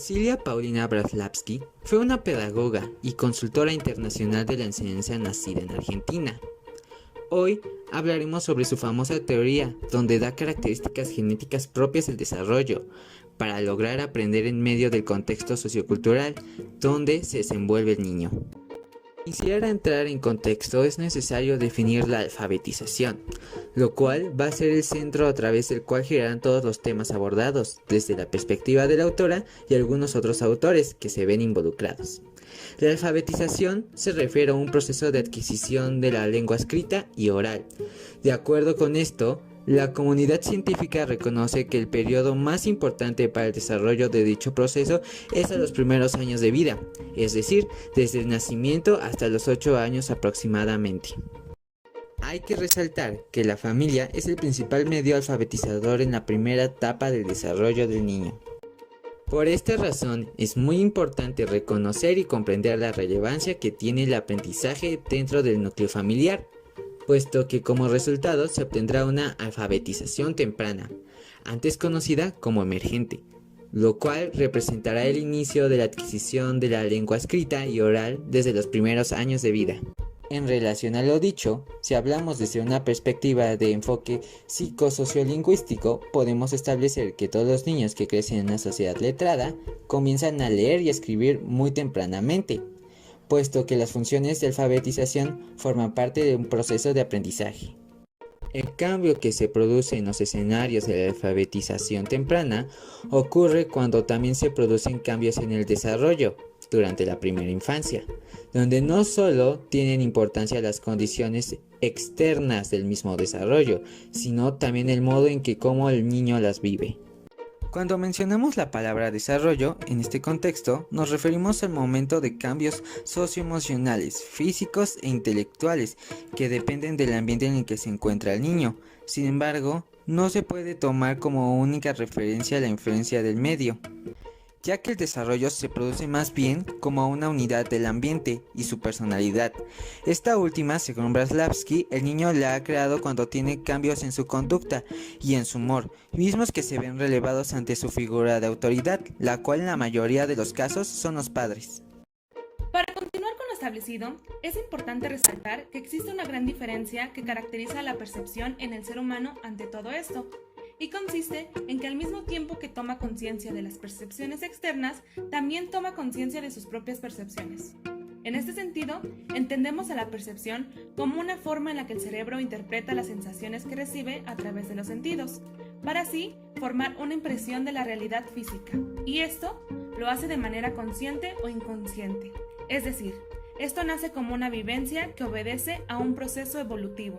Silvia Paulina Braslavsky fue una pedagoga y consultora internacional de la enseñanza nacida en Argentina. Hoy hablaremos sobre su famosa teoría, donde da características genéticas propias del desarrollo, para lograr aprender en medio del contexto sociocultural donde se desenvuelve el niño. Quisiera entrar en contexto, es necesario definir la alfabetización, lo cual va a ser el centro a través del cual girarán todos los temas abordados, desde la perspectiva de la autora y algunos otros autores que se ven involucrados. La alfabetización se refiere a un proceso de adquisición de la lengua escrita y oral. De acuerdo con esto, la comunidad científica reconoce que el periodo más importante para el desarrollo de dicho proceso es a los primeros años de vida, es decir, desde el nacimiento hasta los 8 años aproximadamente. Hay que resaltar que la familia es el principal medio alfabetizador en la primera etapa del desarrollo del niño. Por esta razón, es muy importante reconocer y comprender la relevancia que tiene el aprendizaje dentro del núcleo familiar, puesto que como resultado se obtendrá una alfabetización temprana, antes conocida como emergente, lo cual representará el inicio de la adquisición de la lengua escrita y oral desde los primeros años de vida. En relación a lo dicho, si hablamos desde una perspectiva de enfoque psicosociolingüístico, podemos establecer que todos los niños que crecen en una sociedad letrada comienzan a leer y a escribir muy tempranamente, puesto que las funciones de alfabetización forman parte de un proceso de aprendizaje. El cambio que se produce en los escenarios de la alfabetización temprana ocurre cuando también se producen cambios en el desarrollo durante la primera infancia, donde no solo tienen importancia las condiciones externas del mismo desarrollo, sino también el modo en que cómo el niño las vive. Cuando mencionamos la palabra desarrollo, en este contexto, nos referimos al momento de cambios socioemocionales, físicos e intelectuales que dependen del ambiente en el que se encuentra el niño. Sin embargo, no se puede tomar como única referencia la influencia del medio, ya que el desarrollo se produce más bien como una unidad del ambiente y su personalidad. Esta última, según Braslavsky, el niño la ha creado cuando tiene cambios en su conducta y en su humor, mismos que se ven relevados ante su figura de autoridad, la cual en la mayoría de los casos son los padres. Para continuar con lo establecido, es importante resaltar que existe una gran diferencia que caracteriza la percepción en el ser humano ante todo esto, y consiste en que al mismo tiempo que toma conciencia de las percepciones externas, también toma conciencia de sus propias percepciones. En este sentido, entendemos a la percepción como una forma en la que el cerebro interpreta las sensaciones que recibe a través de los sentidos, para así formar una impresión de la realidad física, y esto lo hace de manera consciente o inconsciente. Es decir, esto nace como una vivencia que obedece a un proceso evolutivo.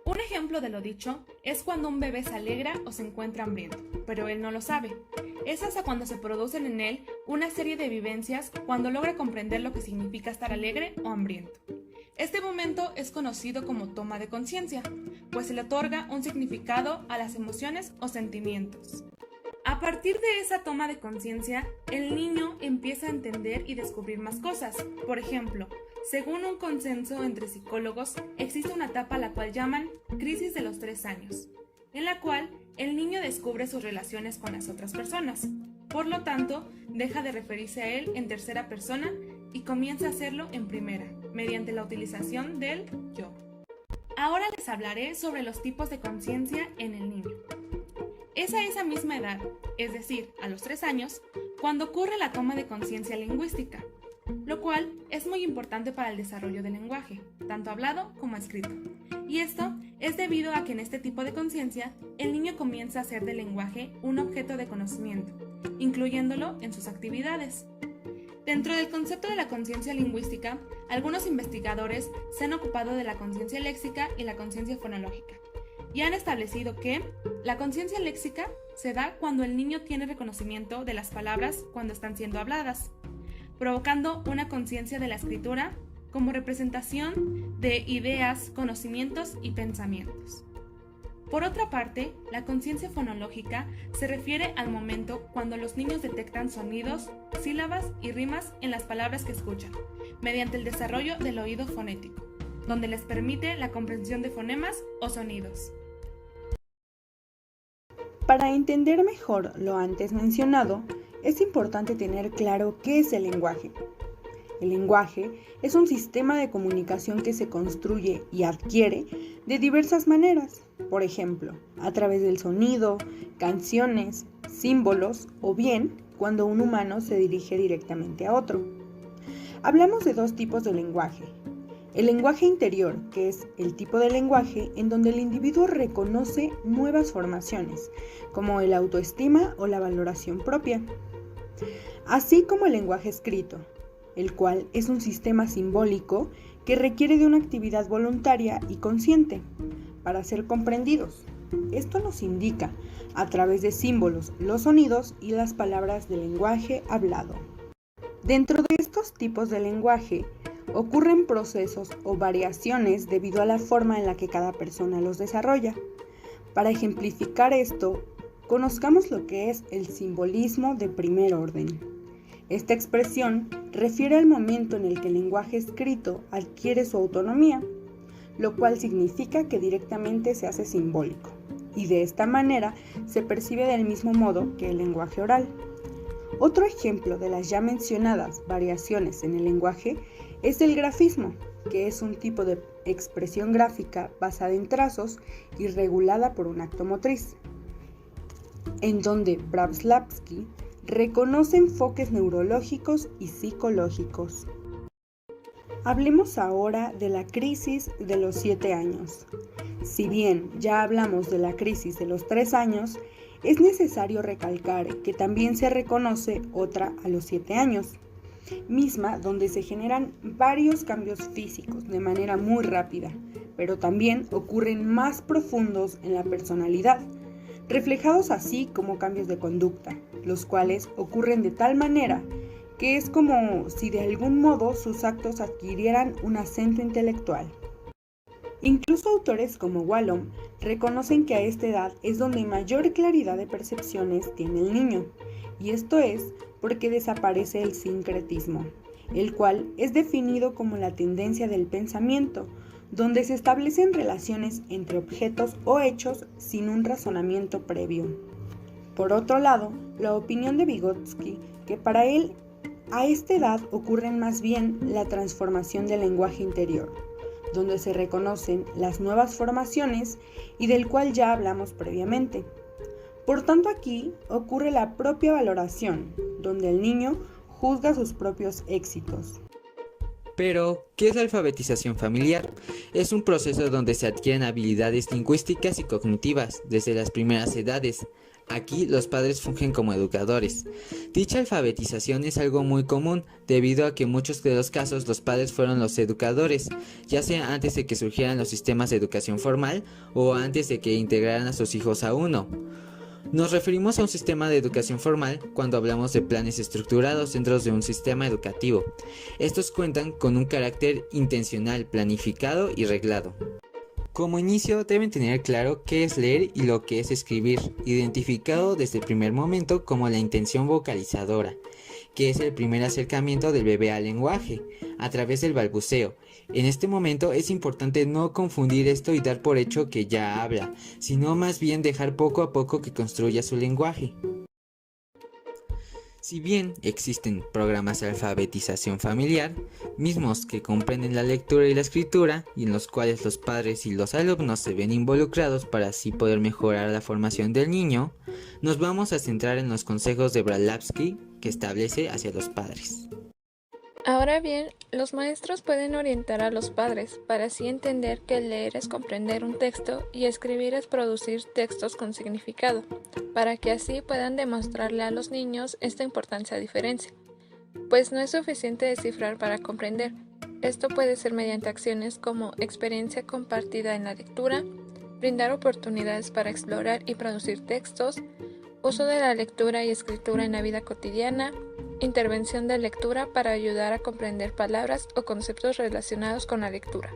Un ejemplo de lo dicho es cuando un bebé se alegra o se encuentra hambriento, pero él no lo sabe. Es hasta cuando se producen en él una serie de vivencias cuando logra comprender lo que significa estar alegre o hambriento. Este momento es conocido como toma de conciencia, pues se le otorga un significado a las emociones o sentimientos. A partir de esa toma de conciencia, el niño empieza a entender y descubrir más cosas. Por ejemplo, según un consenso entre psicólogos, existe una etapa a la cual llaman crisis de los 3 años, en la cual el niño descubre sus relaciones con las otras personas. Por lo tanto, deja de referirse a él en tercera persona y comienza a hacerlo en primera, mediante la utilización del yo. Ahora les hablaré sobre los tipos de conciencia en el niño. Es a esa misma edad, es decir, a los 3 años, cuando ocurre la toma de conciencia lingüística, lo cual es muy importante para el desarrollo del lenguaje, tanto hablado como escrito. Y esto es debido a que en este tipo de conciencia, el niño comienza a hacer del lenguaje un objeto de conocimiento, incluyéndolo en sus actividades. Dentro del concepto de la conciencia lingüística, algunos investigadores se han ocupado de la conciencia léxica y la conciencia fonológica, y han establecido que la conciencia léxica se da cuando el niño tiene reconocimiento de las palabras cuando están siendo habladas, provocando una conciencia de la escritura como representación de ideas, conocimientos y pensamientos. Por otra parte, la conciencia fonológica se refiere al momento cuando los niños detectan sonidos, sílabas y rimas en las palabras que escuchan, mediante el desarrollo del oído fonético, donde les permite la comprensión de fonemas o sonidos. Para entender mejor lo antes mencionado, es importante tener claro qué es el lenguaje. El lenguaje es un sistema de comunicación que se construye y adquiere de diversas maneras, por ejemplo, a través del sonido, canciones, símbolos o bien cuando un humano se dirige directamente a otro. Hablamos de dos tipos de lenguaje. El lenguaje interior, que es el tipo de lenguaje en donde el individuo reconoce nuevas formaciones, como el autoestima o la valoración propia, así como el lenguaje escrito, el cual es un sistema simbólico que requiere de una actividad voluntaria y consciente para ser comprendidos. Esto nos indica, a través de símbolos, los sonidos y las palabras del lenguaje hablado. Dentro de estos tipos de lenguaje, ocurren procesos o variaciones debido a la forma en la que cada persona los desarrolla. Para ejemplificar esto, conozcamos lo que es el simbolismo de primer orden. Esta expresión refiere al momento en el que el lenguaje escrito adquiere su autonomía, lo cual significa que directamente se hace simbólico, y de esta manera se percibe del mismo modo que el lenguaje oral. Otro ejemplo de las ya mencionadas variaciones en el lenguaje es el grafismo, que es un tipo de expresión gráfica basada en trazos y regulada por un acto motriz, en donde Branislav reconoce enfoques neurológicos y psicológicos. Hablemos ahora de la crisis de los 7 años. Si bien ya hablamos de la crisis de los 3 años, es necesario recalcar que también se reconoce otra a los 7 años, misma donde se generan varios cambios físicos de manera muy rápida, pero también ocurren más profundos en la personalidad, reflejados así como cambios de conducta, los cuales ocurren de tal manera que es como si de algún modo sus actos adquirieran un acento intelectual. Incluso autores como Wallum reconocen que a esta edad es donde mayor claridad de percepciones tiene el niño, y esto es porque desaparece el sincretismo, el cual es definido como la tendencia del pensamiento, donde se establecen relaciones entre objetos o hechos sin un razonamiento previo. Por otro lado, la opinión de Vygotsky, que para él a esta edad ocurren más bien la transformación del lenguaje interior, donde se reconocen las nuevas formaciones y del cual ya hablamos previamente. Por tanto, aquí ocurre la propia valoración, donde el niño juzga sus propios éxitos. Pero, ¿qué es la alfabetización familiar? Es un proceso donde se adquieren habilidades lingüísticas y cognitivas desde las primeras edades. Aquí los padres fungen como educadores. Dicha alfabetización es algo muy común debido a que en muchos de los casos los padres fueron los educadores, ya sea antes de que surgieran los sistemas de educación formal o antes de que integraran a sus hijos a uno. Nos referimos a un sistema de educación formal cuando hablamos de planes estructurados dentro de un sistema educativo. Estos cuentan con un carácter intencional, planificado y reglado. Como inicio deben tener claro qué es leer y lo que es escribir, identificado desde el primer momento como la intención vocalizadora, que es el primer acercamiento del bebé al lenguaje, a través del balbuceo. En este momento es importante no confundir esto y dar por hecho que ya habla, sino más bien dejar poco a poco que construya su lenguaje. Si bien existen programas de alfabetización familiar, mismos que comprenden la lectura y la escritura, y en los cuales los padres y los alumnos se ven involucrados para así poder mejorar la formación del niño, nos vamos a centrar en los consejos de Branislav que establece hacia los padres. Ahora bien, los maestros pueden orientar a los padres para así entender que leer es comprender un texto y escribir es producir textos con significado, para que así puedan demostrarle a los niños esta importancia diferencia. Pues no es suficiente descifrar para comprender. Esto puede ser mediante acciones como experiencia compartida en la lectura, brindar oportunidades para explorar y producir textos, uso de la lectura y escritura en la vida cotidiana, intervención de lectura para ayudar a comprender palabras o conceptos relacionados con la lectura.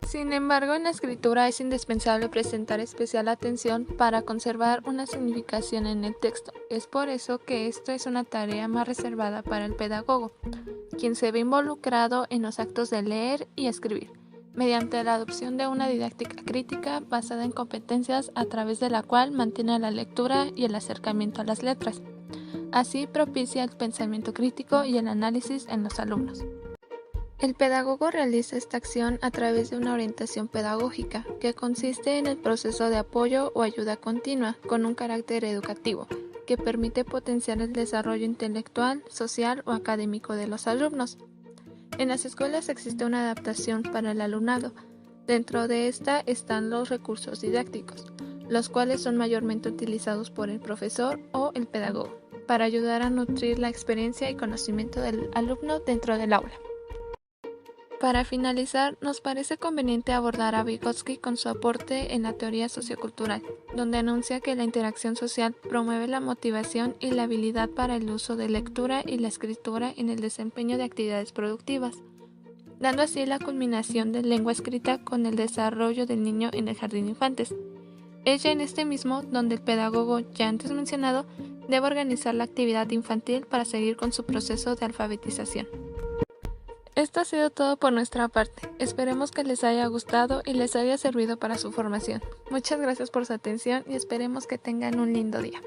Sin embargo, en la escritura es indispensable presentar especial atención para conservar una significación en el texto. Es por eso que esto es una tarea más reservada para el pedagogo, quien se ve involucrado en los actos de leer y escribir, mediante la adopción de una didáctica crítica basada en competencias a través de la cual mantiene la lectura y el acercamiento a las letras. Así propicia el pensamiento crítico y el análisis en los alumnos. El pedagogo realiza esta acción a través de una orientación pedagógica, que consiste en el proceso de apoyo o ayuda continua con un carácter educativo, que permite potenciar el desarrollo intelectual, social o académico de los alumnos. En las escuelas existe una adaptación para el alumnado. Dentro de esta están los recursos didácticos, los cuales son mayormente utilizados por el profesor o el pedagogo, para ayudar a nutrir la experiencia y conocimiento del alumno dentro del aula. Para finalizar, nos parece conveniente abordar a Vygotsky con su aporte en la teoría sociocultural, donde anuncia que la interacción social promueve la motivación y la habilidad para el uso de lectura y la escritura en el desempeño de actividades productivas, dando así la culminación de lengua escrita con el desarrollo del niño en el jardín de infantes. Es ya en este mismo donde el pedagogo, ya antes mencionado, debe organizar la actividad infantil para seguir con su proceso de alfabetización. Esto ha sido todo por nuestra parte. Esperemos que les haya gustado y les haya servido para su formación. Muchas gracias por su atención y esperemos que tengan un lindo día.